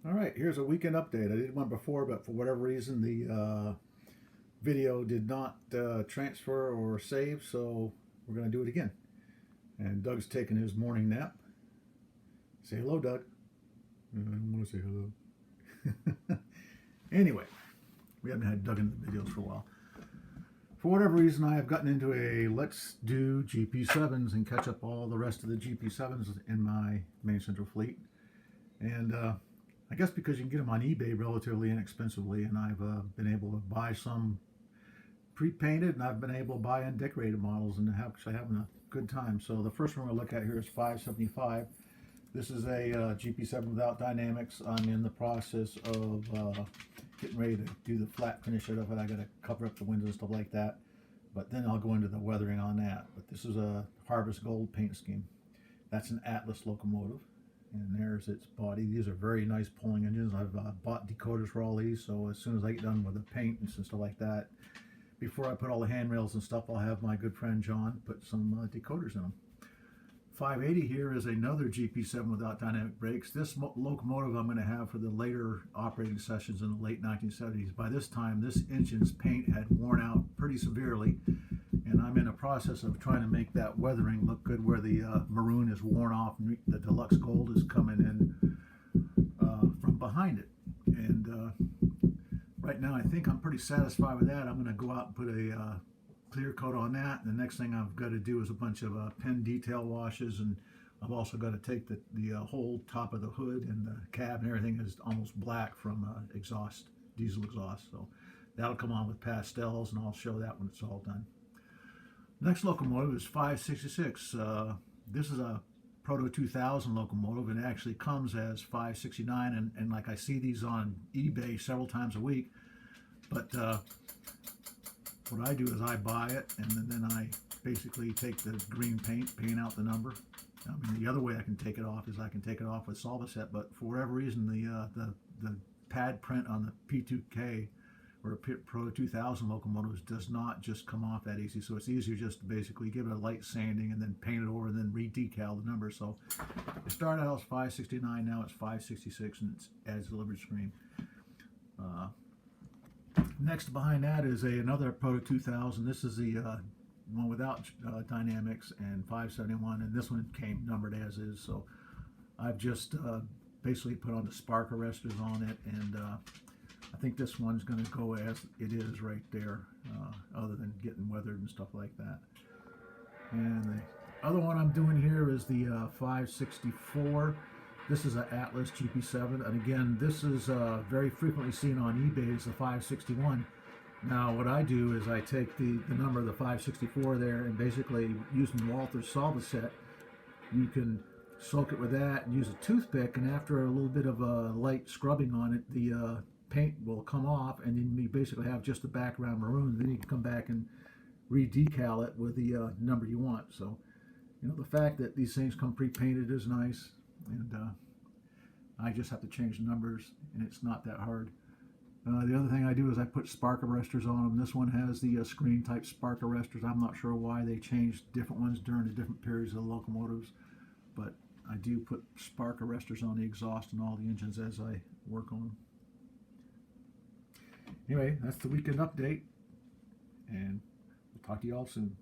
All right, here's a weekend update. I did one before, but for whatever reason, the video did not transfer or save, so we're going to do it again. And Doug's taking his morning nap. Say hello, Doug. I don't want to say hello. Anyway, we haven't had Doug in the videos for a while. For whatever reason, I have gotten into a let's do GP7s and catch up all the rest of the GP7s in my main central fleet. And I guess because you can get them on eBay relatively inexpensively, and I've been able to buy some pre-painted, and I've been able to buy undecorated models, and actually having a good time. So the first one we're going to look at here is 575. This is a GP7 without dynamics. I'm in the process of getting ready to do the flat finish of it. I got to cover up the windows and stuff like that, but then I'll go into the weathering on that. But this is a Harvest Gold paint scheme. That's an Atlas locomotive. And there's its body. These are very nice pulling engines. I've bought decoders for all these, so as soon as I get done with the paint and stuff like that, before I put all the handrails and stuff, I'll have my good friend John put some decoders in them. 580 here is another GP7 without dynamic brakes. This locomotive I'm going to have for the later operating sessions in the late 1970s. By this time, this engine's paint had worn out pretty severely, and I'm in a process of trying to make that weathering look good where the maroon is worn off and the deluxe gold is coming in from behind it. And right now I think I'm pretty satisfied with that. I'm going to go out and put a clear coat on that. And the next thing I've got to do is a bunch of pen detail washes, and I've also got to take the whole top of the hood and the cab and everything is almost black from exhaust, diesel exhaust. So that'll come on with pastels, and I'll show that when it's all done. Next locomotive is 566. This is a Proto 2000 locomotive, and it actually comes as 569, and like I see these on eBay several times a week. But what I do is I buy it, and then I basically take the green paint out the number. I mean, the other way I can take it off is I can take it off with Solvaset, but for whatever reason, the pad print on the P2K or Pro 2000 locomotives does not just come off that easy. So it's easier just to basically give it a light sanding and then paint it over and then re-decal the number. So it started out as 569, now it's 566, and it's as delivered screen. Next behind that is another Proto 2000. This is the one without dynamics, and 571, and this one came numbered as is. So I've just basically put on the spark arresters on it, and I think this one's going to go as it is right there, other than getting weathered and stuff like that. And the other one I'm doing here is the 564. This is an Atlas GP7, and again, this is very frequently seen on eBay as the 561. Now, what I do is I take the number of the 564 there, and basically using Walther's Solvaset, you can soak it with that and use a toothpick, and after a little bit of a light scrubbing on it, the paint will come off, and then you basically have just the background maroon. Then you can come back and re-decal it with the number you want. So, you know, the fact that these things come pre-painted is nice, and I just have to change the numbers, and it's not that hard. The other thing I do is I put spark arresters on them. This one has the screen type spark arresters. I'm not sure why they changed different ones during the different periods of the locomotives, but I do put spark arresters on the exhaust and all the engines as I work on them. Anyway, that's the weekend update, and we'll talk to you all soon.